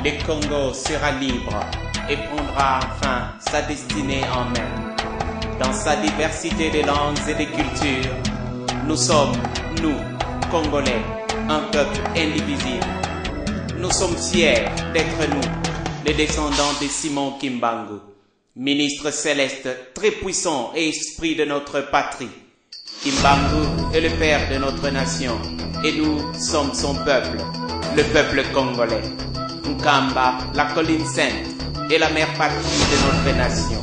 le Congo sera libre et prendra enfin sa destinée en main. Dans sa diversité de langues et de cultures, nous sommes, nous, Congolais, un peuple indivisible. Nous sommes fiers d'être nous, les descendants de Simon Kimbangu, ministre céleste très puissant et esprit de notre patrie. Kimbangu est le père de notre nation et nous sommes son peuple, le peuple congolais. Nkamba, la colline sainte, est la mère patrie de notre nation.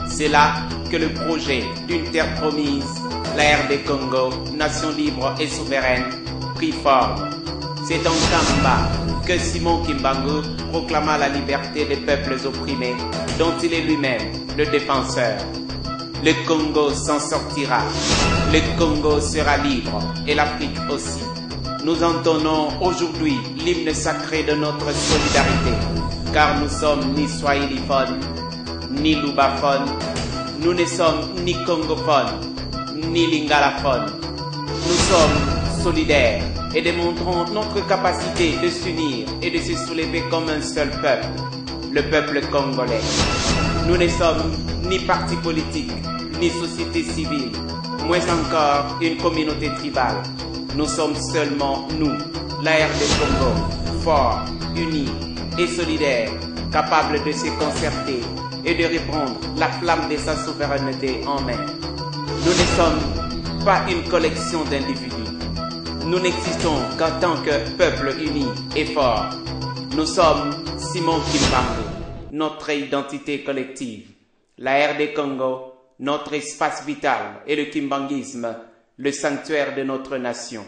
C'est là que le projet d'une terre promise, la RD Congo, nation libre et souveraine, prit forme. C'est en Nkamba que Simon Kimbangu proclama la liberté des peuples opprimés, dont il est lui-même le défenseur. Le Congo s'en sortira, le Congo sera libre et l'Afrique aussi. Nous entonnons aujourd'hui l'hymne sacré de notre solidarité, car nous sommes ni swahiliphones, ni lubaphones, nous ne sommes ni congophones, ni lingalaphones. Nous sommes solidaires et démontrons notre capacité de s'unir et de se soulever comme un seul peuple, le peuple congolais. Nous ne sommes ni parti politique, ni société civile, moins encore une communauté tribale. Nous sommes seulement nous, la RD Congo, forts, unis et solidaires, capables de se concerter et de reprendre la flamme de sa souveraineté en main. Nous ne sommes pas une collection d'individus. Nous n'existons qu'en tant que peuple uni et fort. Nous sommes Simon Kimbangu, notre identité collective. La RD Congo, notre espace vital et le kimbanguisme, le sanctuaire de notre nation.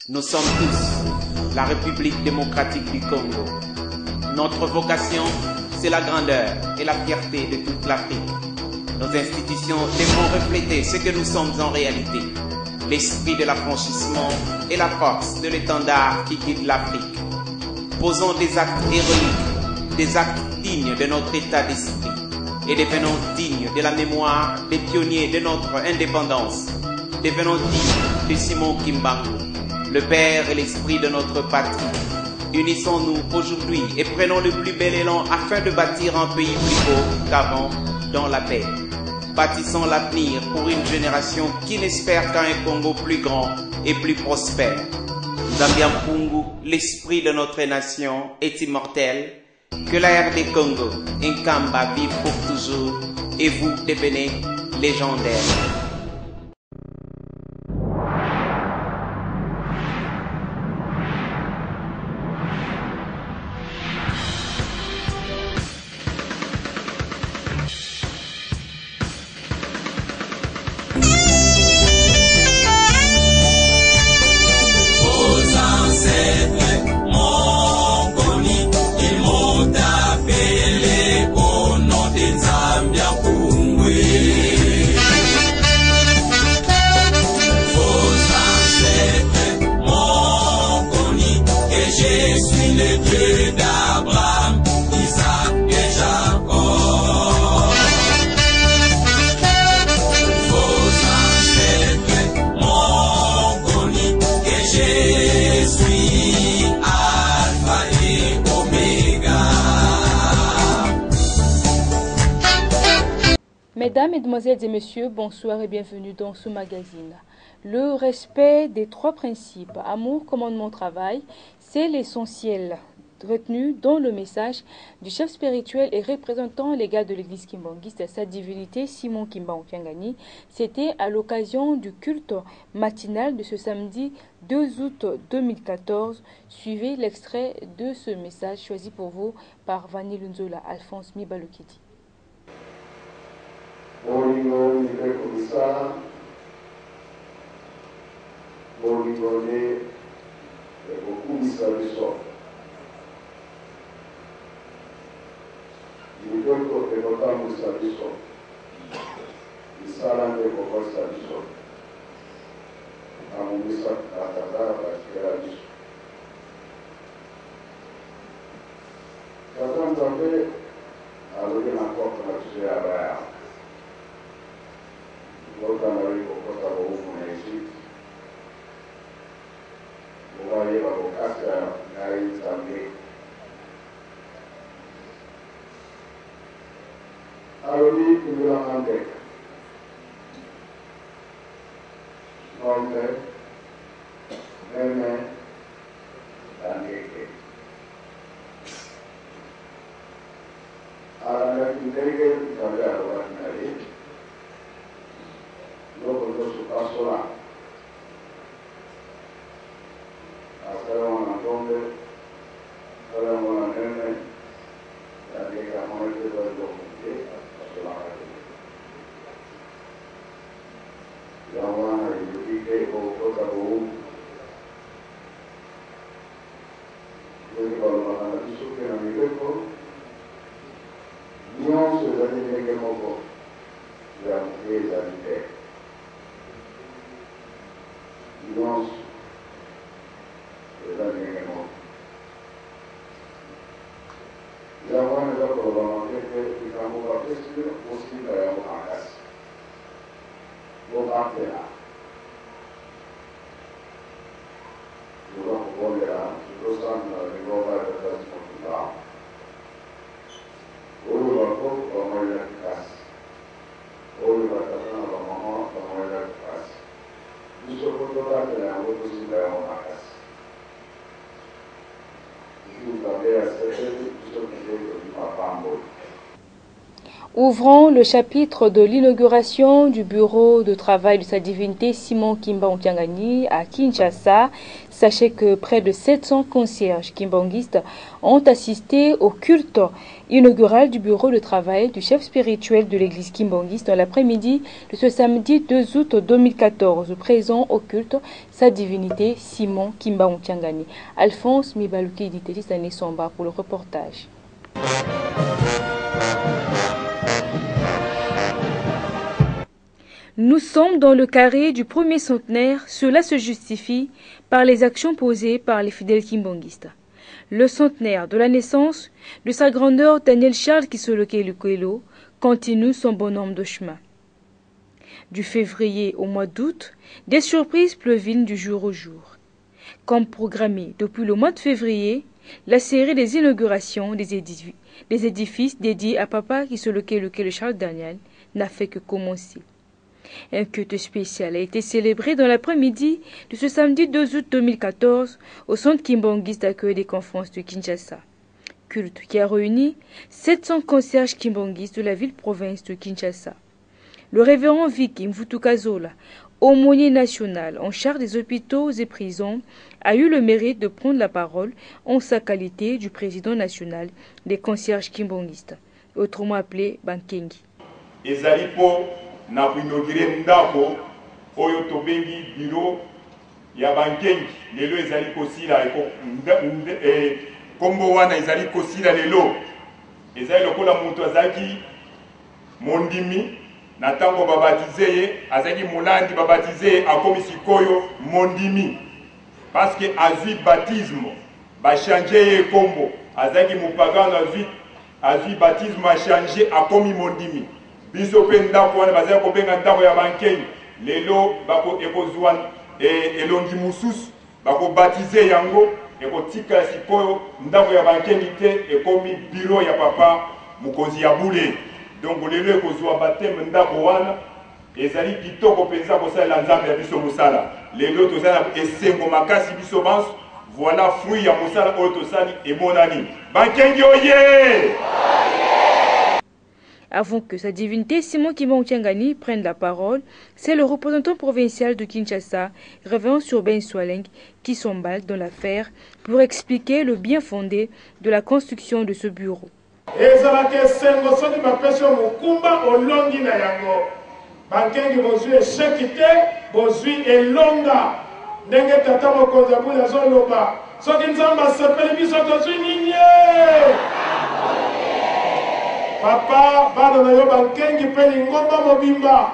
Nous sommes tous la République démocratique du Congo. Notre vocation, c'est la grandeur et la fierté de toute l'Afrique. Nos institutions devront refléter ce que nous sommes en réalité, l'esprit de l'affranchissement et la force de l'étendard qui guide l'Afrique. Posons des actes héroïques, des actes dignes de notre état d'esprit et devenons dignes de la mémoire des pionniers de notre indépendance. Devenons dignes de Simon Kimbangu, le père et l'esprit de notre patrie. Unissons-nous aujourd'hui et prenons le plus bel élan afin de bâtir un pays plus beau qu'avant dans la paix. Bâtissons l'avenir pour une génération qui n'espère qu'à un Congo plus grand et plus prospère. Zambiampungu, l'esprit de notre nation, est immortel. Que la RD Congo, Nkamba, vive pour toujours et vous devenez légendaire. Mesdames, Mesdemoiselles et Messieurs, bonsoir et bienvenue dans ce magazine. Le respect des trois principes, amour, commandement, travail, c'est l'essentiel retenu dans le message du chef spirituel et représentant légal de l'église kimbanguiste, sa divinité Simon Kimbangu Fiangani. C'était à l'occasion du culte matinal de ce samedi 2 août 2014. Suivez l'extrait de ce message choisi pour vous par Vanny Lunzola, Alphonse Mibalokedi. Bolingo nipe komisa, bolingo ne kokumisa biso. Liboko ekotambwisa biso, misala nde ekokosa biso, amomisa batata batikela biso. Tata Nzambe alobi na koko na biso ya baya. Voltando ali com o porta-voz no Egito, o vai levar o café aí também. aloni imbilamande nombe nene dangeke arana intelike kabe arwanari loko ndo sukasola asara wana nombe asara wana nene dangeke amonete do Yawana yudike kota bohong, jadi kalau makan itu kena mikirko, niang sudah jadi kemoko, yang dan dek, niang sudah jadi kemoko. Yawana itu kalau makan itu kamu pakai sih mesti kayak makan. Voltará. Durante o ponderá, os anos de igualdade da Portugal. Hoje o corpo vai morrer de casa. Hoje vai estar na mão vai morrer de casa. Isso é Portugal é um outro cidadão na casa. Isso também é certo que isso é de papambo. Ouvrant le chapitre de l'inauguration du bureau de travail de sa divinité Simon Kimba Ontiangani à Kinshasa, sachez que près de 700 concierges kimbanguistes ont assisté au culte inaugural du bureau de travail du chef spirituel de l'église kimbanguiste dans l'après-midi de ce samedi 2 août 2014, présent au culte sa divinité Simon Kimba Ontiangani. Alphonse Mibaluki Ditelis Somba pour le reportage. Nous sommes dans le carré du premier centenaire. Cela se justifie par les actions posées par les fidèles kimbanguistes. Le centenaire de la naissance de sa grandeur Daniel Charles Kisoloke Lukwelo continue son bonhomme de chemin. Du février au mois d'août, des surprises pleuvinent du jour au jour. Comme programmé depuis le mois de février, la série des inaugurations des édifices dédiés à Papa Kisoloke Lukwelo Charles Daniel n'a fait que commencer. Un culte spécial a été célébré dans l'après-midi de ce samedi 2 août 2014 au centre kimbanguiste d'accueil des conférences de Kinshasa. Culte qui a réuni 700 concierges kimbanguistes de la ville-province de Kinshasa. Le révérend Vicky Mvutukazola, aumônier national en charge des hôpitaux et prisons, a eu le mérite de prendre la parole en sa qualité du président national des concierges kimbanguistes, autrement appelé Bankengi. na kuinogire ndako oyo tobengi biro ya Bankengi lelo ezali kosila kombo wana ezali kosila lelo ezali lokola mutu azaki mondimi na tango babatize ye azaki molandi babatize ye akomi sikoyo mondimi parce que azui baptisme ba changer ye kombo azaki mupagano azui baptisme a changer akomi mondimi biso pe ndako wana bazali kobenga ndako ya Bankengi lelo bako ekozwa elongi mususu bako baptize yango ekotika sikoyo ndako ya Bankengi te ekomi biro ya papa mukonzi ya bule donc lelo ekozwa bateme ndako wana ezali kitoko penza kosalela nzambe ya biso mosala lelo tozala esengo makasi biso banso voilà fruit ya mosala oyo tosali emonani Bankengi oye. Avant que sa divinité Simon Kimba Ontiangani prenne la parole, c'est le représentant provincial de Kinshasa, révérend sur Ben Swaleng, qui s'emballe dans l'affaire pour expliquer le bien fondé de la construction de ce bureau. Papa, bado na yo Bankengi pe lingomba mobimba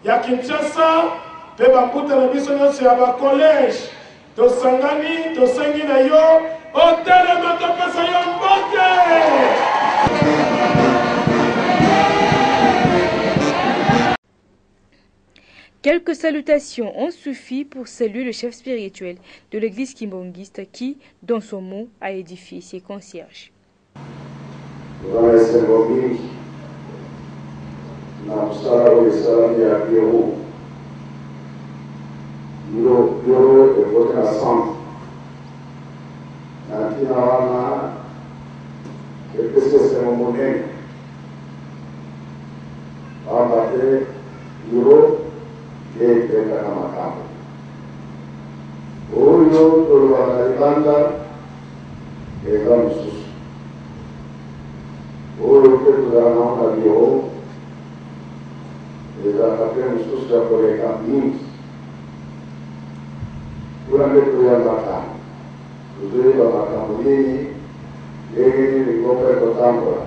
ya Kinshasa pe bambuta na biso nyonso ya ba collège tosangani tosengi na yo otelema topesa yo mbote. Quelques salutations ont suffi pour saluer le chef spirituel de l'église kimbanguiste qui, dans son mot, a édifié ses concierges. na mosala oyo esalami ya bureau ekoti na centre na ntina wana epesi esengo monene pamba te bureau etendaka makambo oyo tolobaka na libanda eza mosusu oyo mpe tozala nao na bureau ezalaka mpe mosusu ya koleka mingi kuna nde toyambaka tozoyeba makambo nini ndenge nini kope kotambola.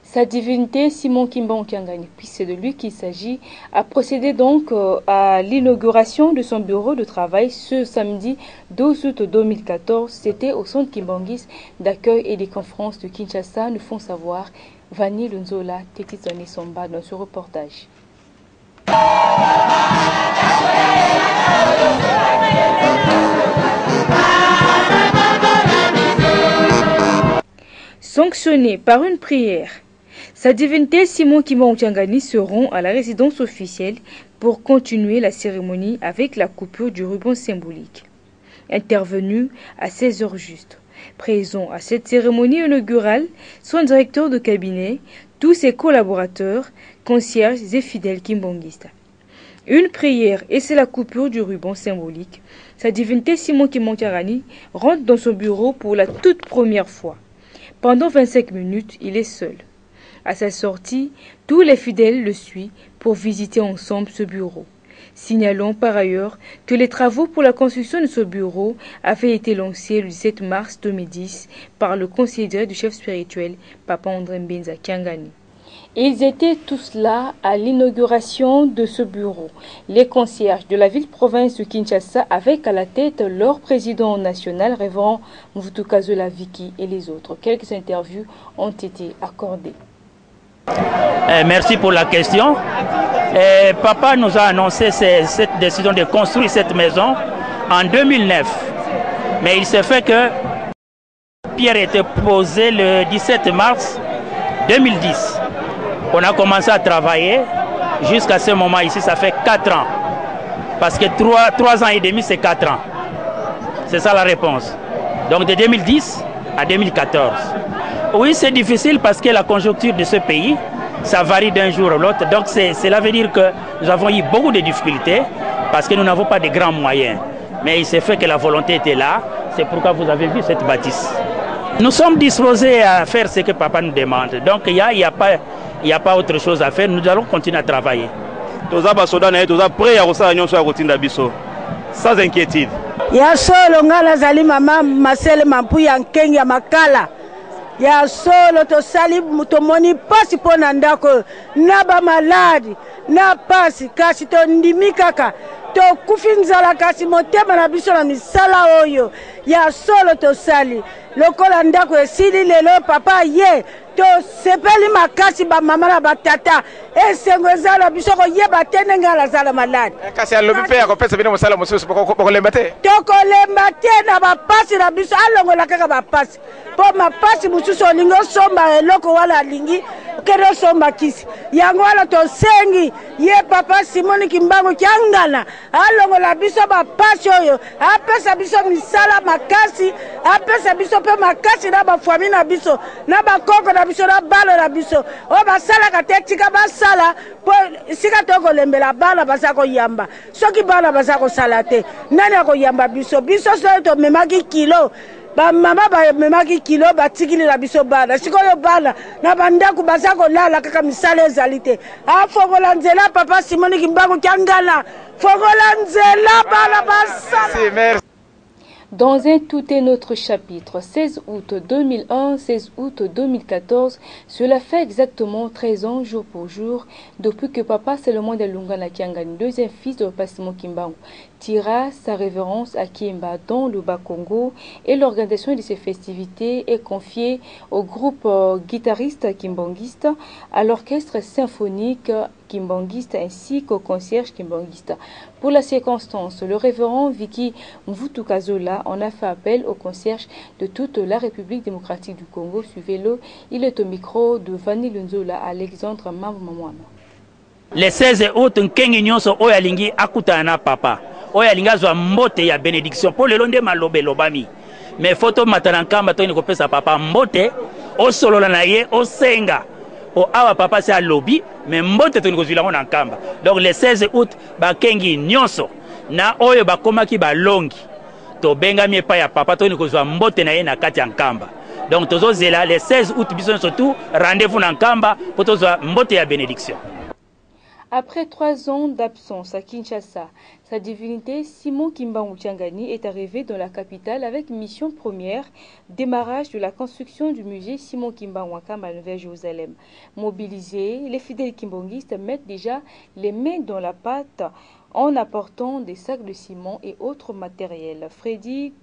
Sa divinité Simon Kimbangu Kiangani, puis c'est de lui qu'il s'agit, a procédé donc à l'inauguration de son bureau de travail ce samedi 12 août 2014. C'était au centre Kimbangis d'accueil et des conférences de Kinshasa, nous font savoir Vanny Lunzola, Teti Zane Somba dans ce reportage. Sanctionné par une prière, Sa divinité Simon Kimbangu Kiangani se rend à la résidence officielle pour continuer la cérémonie avec la coupure du ruban symbolique. Intervenu à 16h juste. Présent à cette cérémonie inaugurale, son directeur de cabinet, tous ses collaborateurs, concierges et fidèles kimbanguistes. Une prière et c'est la coupure du ruban symbolique. Sa divinité Simon Kimbangu Kiangani rentre dans son bureau pour la toute première fois. Pendant 25 minutes, il est seul. À sa sortie, tous les fidèles le suivent pour visiter ensemble ce bureau. Signalons par ailleurs que les travaux pour la construction de ce bureau avaient été lancés le 17 mars 2010 par le conseiller du chef spirituel, Papa André Mbenza Kiangani. Ils étaient tous là à l'inauguration de ce bureau. Les concierges de la ville-province de Kinshasa avec à la tête leur président national, révérend Mvutu Kazola Viki et les autres. Quelques interviews ont été accordées. Merci pour la question. Papa nous a annoncé cette décision de construire cette maison en 2009. Mais il s'est fait que pierre était posée le 17 mars 2010. On a commencé à travailler jusqu'à ce moment ici, ça fait 4 ans. Parce que 3 ans et demi, c'est 4 ans. C'est ça la réponse. Donc de 2010 à 2014. Oui, c'est difficile parce que la conjoncture de ce pays, ça varie d'un jour à l'autre. Donc cela veut dire que nous avons eu beaucoup de difficultés parce que nous n'avons pas de grands moyens. Mais il s'est fait que la volonté était là. C'est pourquoi vous avez vu cette bâtisse. Nous sommes disposés à faire ce que papa nous demande. Donc il n'y a pas autre chose à faire. Nous allons continuer à travailler. Sans inquiétude. Ya solo ngala zali mama masele mampu ya nkengi ya makala. Ya solo to sali mutomoni pasi pona ndako naba maladi na pasi kasi to ndimikaka to kufinzala kasi motema na biso na misala oyo ya solo to sali lokola ndako esili lelo papa ye to sepeli makasi ba mama na batata esengo ezala biso ko yeba tene ngala zala maladi kasi alobi pe akopesa bino mosala mosusu bokolemba te tokolemba te na bapasi na biso alongola kaka bapasi po mapasi mosusu olingi osomba eloko wana alingi kede osomba kisi yango wana tosengi ye papa Simon Kimbangu Kiangana alongola biso bapasi oyo apesa biso misala makasi apesa biso pe makasi na bafami na biso na bakoko na biso na balo na biso o basalaka te tika basala po sika tokolembela bana baza koyamba soki bana baza kosala te nani akoyamba biso so tomemaki kilo ba mama ba memaki kilo batikili la biso bana sikoyo bana na bandaku baza kolala kaka misala ezali te afongola nzela papa Simon Kimbangu Kiangana fongola nzela bana basala. Dans un tout un autre chapitre, 16 août 2001, 16 août 2014, cela fait exactement 13 ans jour pour jour depuis que Papa Salomon de Lungana Kiangani, deuxième fils de Papa Simon Kimbangu tira sa révérence à Kimba dans le Bas-Congo et l'organisation de ces festivités est confiée au groupe guitariste kimbanguiste, à l'orchestre symphonique kimbanguiste ainsi qu'au concierge kimbanguiste. Pour la circonstance, le révérend Vicky Mvutukazola en a fait appel au concierge de toute la République démocratique du Congo. Suivez-le, il est au micro de Vanny Lunzola, Alexandre Mamouamouama. Le 16 août, Nkengi Nyonso Oyalingi Akutana Papa. Oyalinga zwa mbote ya bénédiction pour le londe malobe lobami. Mais photo matanankamba to ni kopesa papa mbote o solola na ye o senga. O awa papa c'est à lobby mais mbote to ni kozwila ngona nkamba. Donc le 16 août ba Nkengi Nyonso na oyo bakomaki ba longi. To benga mie pa ya papa to ni kozwa mbote na ye na kati ya nkamba. Donc tozo zela le 16 août biso surtout rendez-vous na nkamba pour tozwa mbote ya bénédiction. Après 3 ans d'absence à Kinshasa, sa divinité Simon Kimbangu Tiangani est arrivé dans la capitale avec mission première, démarrage de la construction du musée Simon Kimbangu Wakamba vers Jérusalem. Mobilisés, les fidèles kimbanguistes mettent déjà les mains dans la pâte en apportant des sacs de ciment et autres matériels. Freddy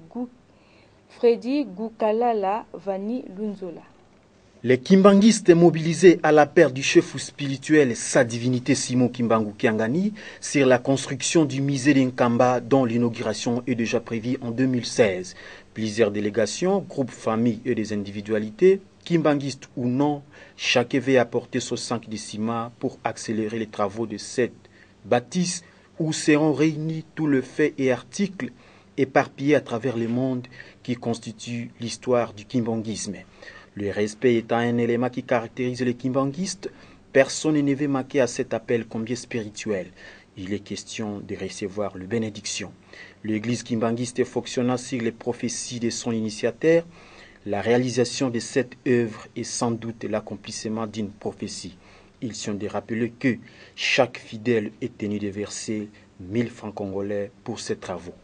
Goukalala Vani Lunzola. Les kimbanguistes mobilisés à l'appel du chef spirituel Sa Divinité Simon Kimbangu Kiangani sur la construction du musée d'Nkamba dont l'inauguration est déjà prévue en 2016. Plusieurs délégations, groupes, familles et des individualités, kimbanguistes ou non, chacun veut apporter son sac de ciment pour accélérer les travaux de cette bâtisse où seront réunis tous les faits et articles éparpillés à travers le monde qui constituent l'histoire du kimbanguisme. Le respect étant un élément qui caractérise les kimbanguistes, personne ne veut manquer à cet appel combien spirituel. Il est question de recevoir la bénédiction. L'église kimbanguiste fonctionnant sur les prophéties de son initiateur, la réalisation de cette œuvre est sans doute l'accomplissement d'une prophétie. Ils sont de rappeler que chaque fidèle est tenu de verser 1000 francs congolais pour ses travaux.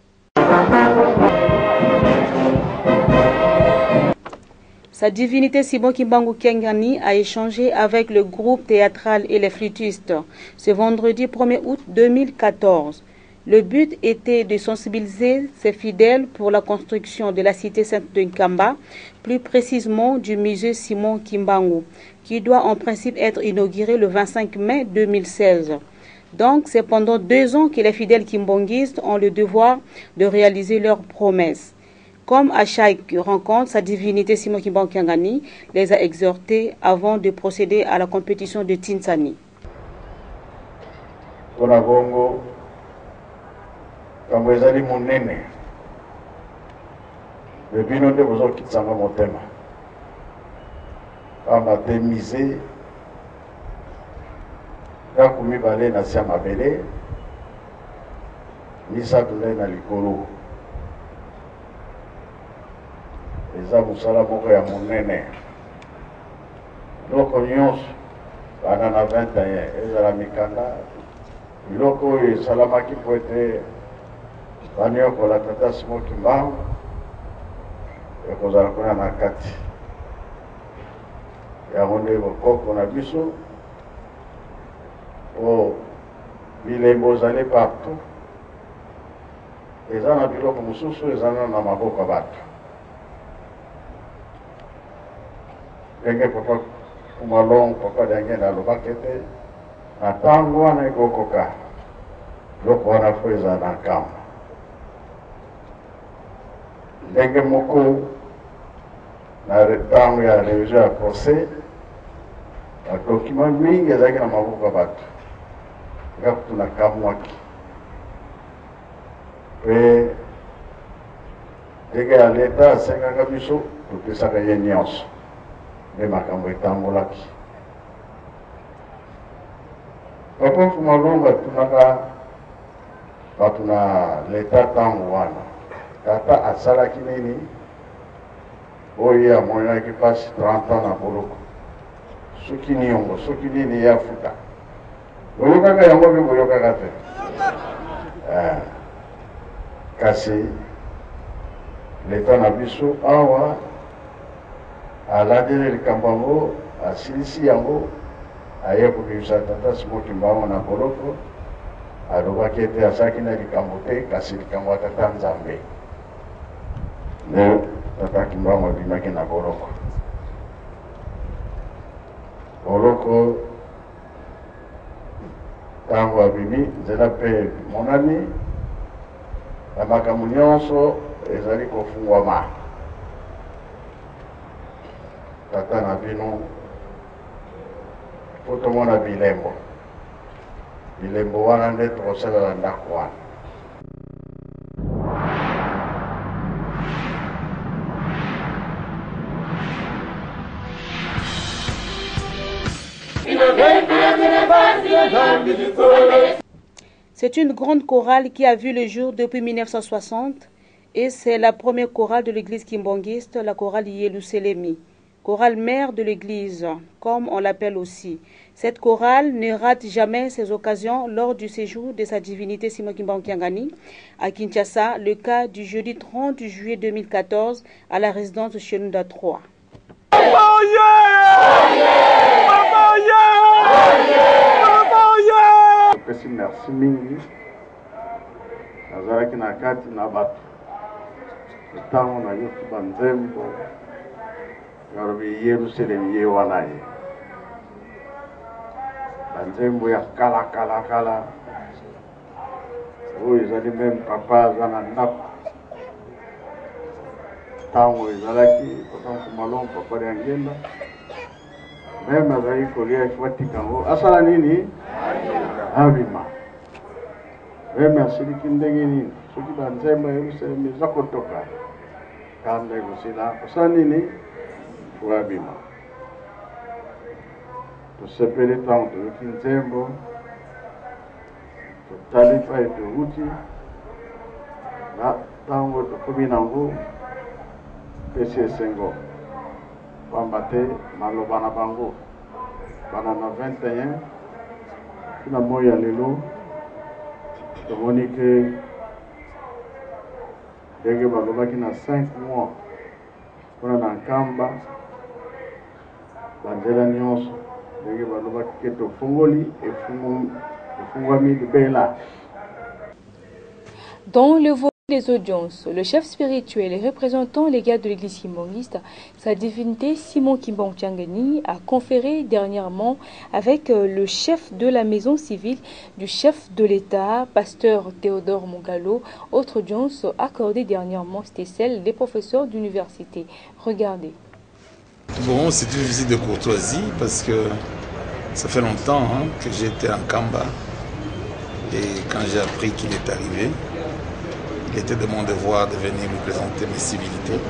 Sa divinité Simon Kimbangu Kiangani a échangé avec le groupe théâtral et les flûtistes ce vendredi 1er août 2014. Le but était de sensibiliser ses fidèles pour la construction de la cité sainte de Nkamba, plus précisément du musée Simon Kimbangu, qui doit en principe être inauguré le 25 mai 2016. Donc, c'est pendant 2 ans que les fidèles kimbanguistes ont le devoir de réaliser leurs promesses. Comme à chaque rencontre, sa divinité Simon Kimbangu Kiangani les a exhortés avant de procéder à la compétition de Tinsani. Kamwezali monene bebino nde bozokitsanga motema pamba te mise ngaku mibale na sia mabele misato nde na likolo eza mosala moko ya monene biloko nyonso bana na 21 ezala mikanda biloko oyo esalamaki po ete baniokola tata Simon Kimbangu ekozala kuna na kati yango nde bokoko na biso o bilembo ozali partout eza na biloko mosusu eza na maboko ya bato ndenge papa kumalong papa ndenge nalobaki ete na ntango wana ekokoka biloko wana fo eza na nkamba ndenge moko na ntango ya révision ya procès badokima mingi ezalaki na maboko ya bato nga kutu na kamwaki mpe ndenge ya leta asengaka biso topesaka ye nyonso nde makambo etambolaki papa Fumalongo atunaka bato na leta ntango wana tata asalaki nini oyo amonaki mpasi 30 ans na boloko soki niongo soki nini ye afuta boyokaka yango mpe boyokaka te kasi leta na biso awa alandeli likambo yango asilisi yango aye kobimisa tata Simon Kimbangu na boloko alobaki ete azalaki na likambo te kasi likambo ya tata Nzambe nde tata Kimbangu abimaki na boloko. Boloko ntango abimi nzela mpe monani na makambo nyonso ezali kofungwama. Tata na bino po tomona bilembo wana nde tokosalela ndako wana. C'est une grande chorale qui a vu le jour depuis 1960 et c'est la première chorale de l'église kimbangiste, la chorale Yeluselemi, chorale mère de l'église, comme on l'appelle aussi. Cette chorale ne rate jamais ses occasions lors du séjour de sa divinité Simon Kimbangu Kiangani à Kinshasa, le cas du jeudi 30 juillet 2014 à la résidence de Chenunda 3. Merci mingi nazalaki na kati na bato ntango na yoki banzembo yalobi Yelusalemi ye wana ye banzembo ya kala oyo ezali meme papa aza na ndako ntango ezalaki otankumalon papa ya ngenda meme azali kolia ifwatikango asala nini abima meme asiliki ndenge nini soki banzembo ya Yelusalemi eza kotoka kanda ekosila osala nini fo abima. Tosepeli ntango toyoki nzembo totali pa etouti na ntango tokomi nango pesi esengo pamba te maloba na bango bana na 21 tina moi ya lelo tomoni ke ndenge balobaki na 5 mois mpona na nkamba banzela nyonso ndenge balobaki ke tofungoli efungwami libela. Dans le volet des audiences, le chef spirituel et représentant légal de l'église kimbangiste, sa divinité Simon Kimbangu Kiangani, a conféré dernièrement avec le chef de la maison civile du chef de l'État, pasteur Théodore Mongalo. Autre audience accordée dernièrement, c'était celle des professeurs d'université. Regardez. Bon, c'est une visite de courtoisie parce que ça fait longtemps que j'étais en Kamba et quand j'ai appris qu'il est arrivé, il était de mon devoir de venir lui présenter mes civilités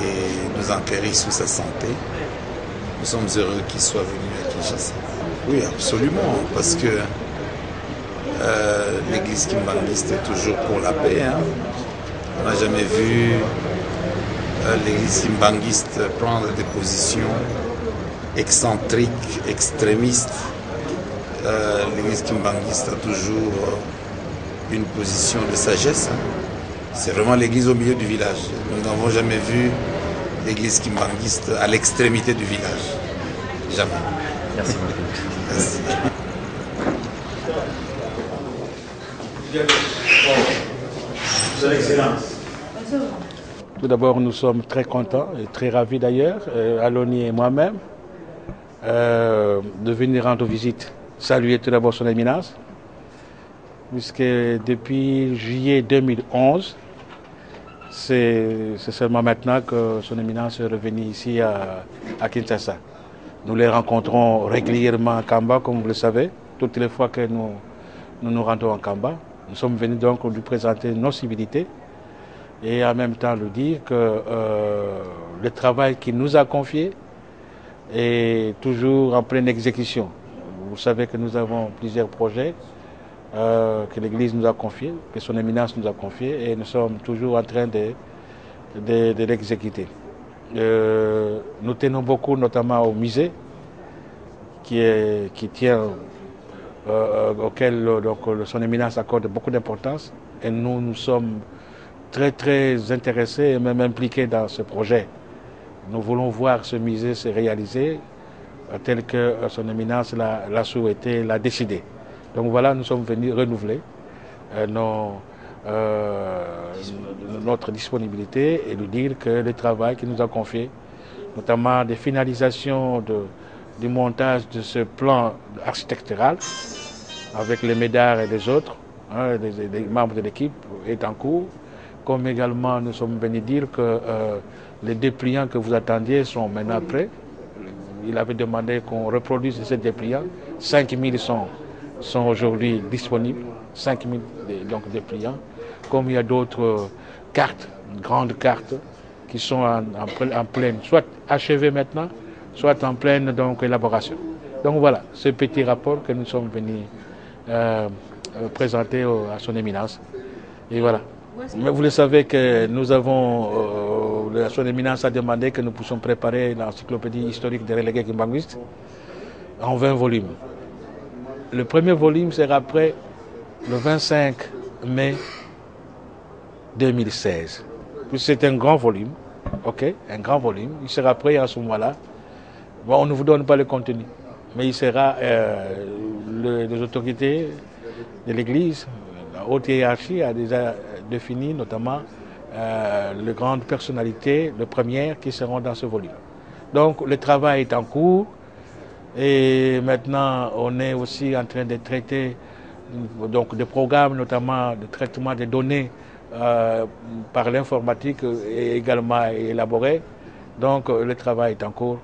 et nous enquérir sur sa santé. Nous sommes heureux qu'il soit venu à Kinshasa. Oui, absolument, parce que l'église kimbanguiste est toujours pour la paix. On n'a jamais vu l'église kimbanguiste prendre des positions excentriques, extrémistes. L'église kimbanguiste a toujours une position de sagesse. C'est vraiment l'église au milieu du village. Nous n'avons jamais vu l'église kimbanguiste à l'extrémité du village. Jamais. Merci beaucoup. Merci. Son Excellence. Tout d'abord, nous sommes très contents et très ravis d'ailleurs, Aloni et moi-même, de venir rendre visite, saluer tout d'abord son éminence, puisque depuis juillet 2011, c'est seulement maintenant que son éminence est revenue ici à Kinshasa. Nous les rencontrons régulièrement à Kamba, comme vous le savez, toutes les fois que nous rendons en Kamba. Nous sommes venus donc lui présenter nos civilités et en même temps lui dire que le travail qu'il nous a confié est toujours en pleine exécution. Vous savez que nous avons plusieurs projets que l'Église nous a confiés, que son éminence nous a confiés et nous sommes toujours en train de l'exécuter. Nous tenons beaucoup notamment au musée qui tient auquel donc, son éminence accorde beaucoup d'importance et nous sommes très très intéressés et même impliqués dans ce projet. Nous voulons voir ce musée se réaliser tel que son éminence l'a souhaité, l'a décidé. Donc voilà, nous sommes venus renouveler notre disponibilité et lui dire que le travail qu'il nous a confié, notamment des finalisations du montage de ce plan architectural avec les médards et les autres, des membres de l'équipe, est en cours. Comme également nous sommes venus dire que les dépliants que vous attendiez sont maintenant prêts. Il avait demandé qu'on reproduise ces dépliants. 5000 sont aujourd'hui disponibles, 5000 donc dépliants. Comme il y a d'autres cartes, grandes cartes, qui sont en pleine, soit achevées maintenant, soit en pleine donc, élaboration. Donc voilà, ce petit rapport que nous sommes venus présenter à son éminence. Et voilà. Mais vous le savez que nous avons, son éminence a demandé que nous puissions préparer l'encyclopédie historique des relégués kimbanguistes en 20 volumes. Le premier volume sera prêt le 25 mai 2016. C'est un grand volume, ok, un grand volume. Il sera prêt à ce moment-là. Bon, on ne vous donne pas le contenu, mais il sera, les autorités de l'Église, la haute hiérarchie a déjà défini notamment les grandes personnalités, les premières qui seront dans ce volume. Donc le travail est en cours et maintenant on est aussi en train de traiter donc, des programmes notamment de traitement des données par l'informatique est également élaboré. Donc le travail est en cours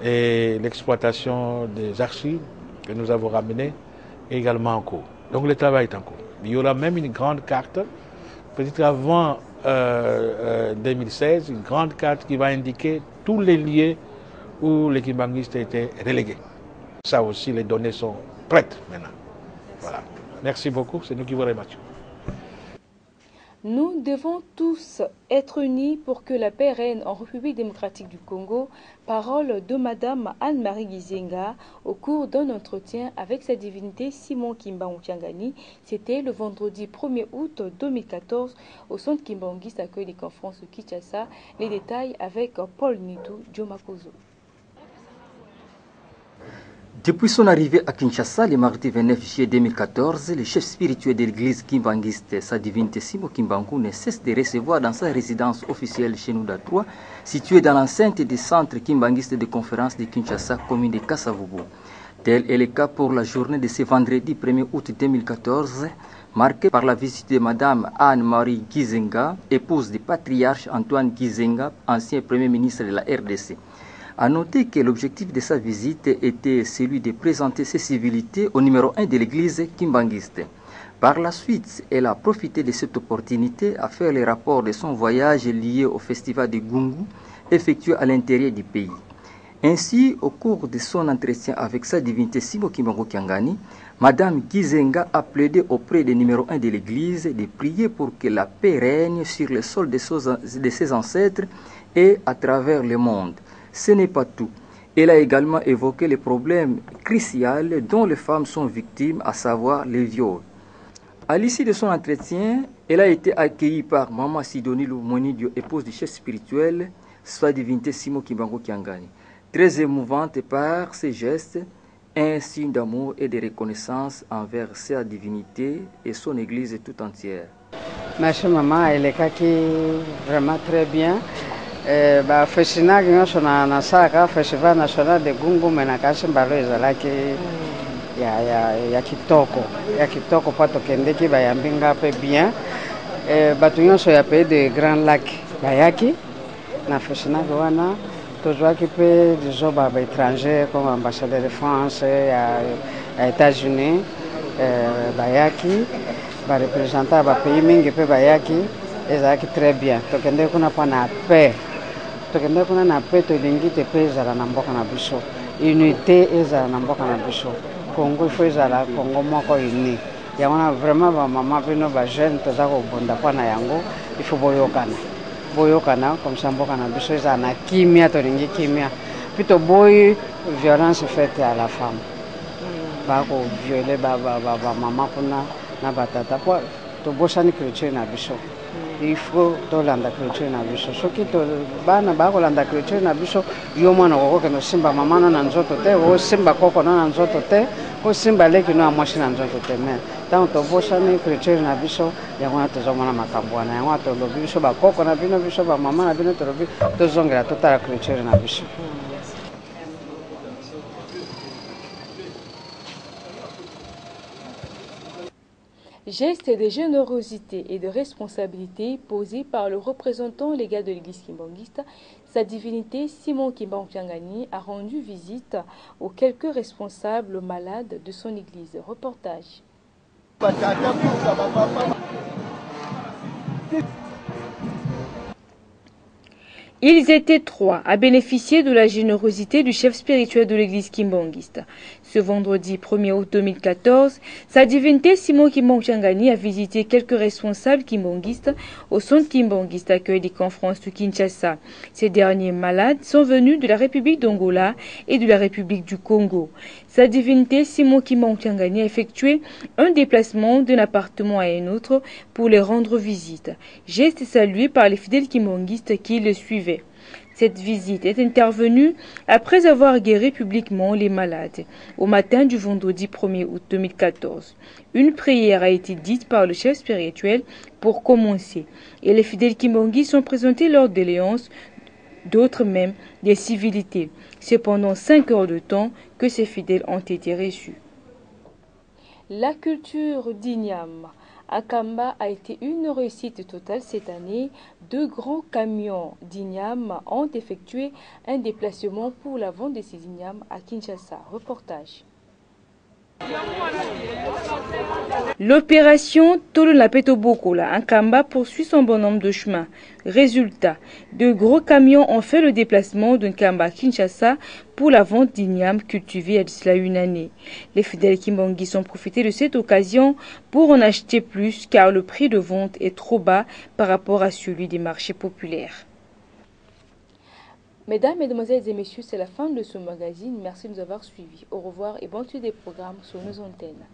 et l'exploitation des archives que nous avons ramenées est également en cours. Donc le travail est en cours. Il y aura même une grande carte, peut-être avant 2016, une grande carte qui va indiquer tous les lieux où les kimbanguistes étaient relégués. Ça aussi, les données sont prêtes maintenant. Voilà. Merci beaucoup, c'est nous qui vous remercions. Nous devons tous être unis pour que la paix règne en République démocratique du Congo. Parole de Madame Anne-Marie Gizenga au cours d'un entretien avec sa divinité Simon Kimbangu Kiangani. C'était le vendredi 1er août 2014 au centre kimbanguiste accueil des conférences de Kinshasa. Les détails avec Paul Nitou Djomakozo. Depuis son arrivée à Kinshasa le mardi 29 juillet 2014, le chef spirituel de l'église kimbanguiste, sa divinité Simon Kimbangu, ne cesse de recevoir dans sa résidence officielle chez nous d'A3, située dans l'enceinte du centre kimbanguiste de conférence de Kinshasa, commune de Kassavubu. Tel est le cas pour la journée de ce vendredi 1er août 2014, marquée par la visite de Madame Anne-Marie Gizenga, épouse du patriarche Antoine Gizenga, ancien premier ministre de la RDC. A noter que l'objectif de sa visite était celui de présenter ses civilités au numéro 1 de l'église kimbanguiste. Par la suite, elle a profité de cette opportunité à faire les rapports de son voyage lié au festival de Gungu effectué à l'intérieur du pays. Ainsi, au cours de son entretien avec sa divinité Simon Kimbangu Kiangani, Madame Gizenga a plaidé auprès du numéro 1 de l'église de prier pour que la paix règne sur le sol de ses ancêtres et à travers le monde. Ce n'est pas tout. Elle a également évoqué les problèmes cruciaux dont les femmes sont victimes, à savoir les viols. À l'issue de son entretien, elle a été accueillie par Maman Sidonie Lumonidio, épouse du chef spirituel, sa divinité Simon Kimbangu Kiangani. Très émouvante par ses gestes, un signe d'amour et de reconnaissance envers sa divinité et son église tout entière. Ma chère maman, elle est vraiment très bien. Festival festival national de Gungu menakasi mbalo ezalaki ya kitoko pa tokendeki bayambi nga mpe bien bato nyonso ya pays de Grand Lac bayaki na festival wana tozwaki mpe disons baétranger comme ambassadeur de France ya États-Unis bayaki barepresentant ya bapays mingi mpe bayaki ezalaki très bien tokendeki kuna mpo na paix tokende kuna na pe tolingi te pe ezala na mboka na biso unité ezala na mboka na biso Congo ifo ezala Congo moko uni yango na vraiment bamama bino bajeune toza kobonda mpo na yango ifo boyokana comme ça mboka na biso ezala na kimia tolingi kimia puis toboyi violence faite à la femme bakoviole bamama kuna na batata po tobosani culture na biso il faut tolanda culture na biso soki bana bakolanda culture na biso yo mwana okokende osimba mama no na nzoto te osimba koko no na nzoto te osimba leki no ya mwasi na nzoto te me ntango tobosani culture na biso yango wana tozomona makambo wana yango wana tolobi biso bakoko na bino biso bamama na bino tolobi tozongela totala culture na biso. Geste de générosité et de responsabilité posés par le représentant légal de l'église kimbangiste, sa divinité Simon Kimbangu Kyangani a rendu visite aux quelques responsables malades de son église. Reportage. Ils étaient 3 à bénéficier de la générosité du chef spirituel de l'église kimbangiste. Ce vendredi 1er août 2014, sa divinité Simon Kimbangu Kyangani a visité quelques responsables kimbangistes au centre kimbangiste accueil des conférences de Kinshasa. Ces derniers malades sont venus de la République d'Angola et de la République du Congo. Sa divinité Simon Kimbangu Kyangani a effectué un déplacement d'un appartement à un autre pour les rendre visite. Geste salué par les fidèles kimbangistes qui le suivaient. Cette visite est intervenue après avoir guéri publiquement les malades au matin du vendredi 1er août 2014. Une prière a été dite par le chef spirituel pour commencer et les fidèles kimbangistes ont présenté leurs doléances, d'autres même des civilités. C'est pendant 5 heures de temps que ces fidèles ont été reçus. La culture d'Ignam à Kamba a été une réussite totale cette année. 2 grands camions d'igname ont effectué un déplacement pour la vente de ces ignames à Kinshasa. Reportage. L'opération Tolonapetobokola à Kamba poursuit son bonhomme de chemin. Résultat, 2 gros camions ont fait le déplacement d'un Kamba à Kinshasa pour la vente d'igname cultivée à cela une année. Les fidèles kimbangistes ont profité de cette occasion pour en acheter plus car le prix de vente est trop bas par rapport à celui des marchés populaires. Mesdames, Mesdemoiselles et Messieurs, c'est la fin de ce magazine. Merci de nous avoir suivis. Au revoir et bonne suite des programmes sur nos antennes.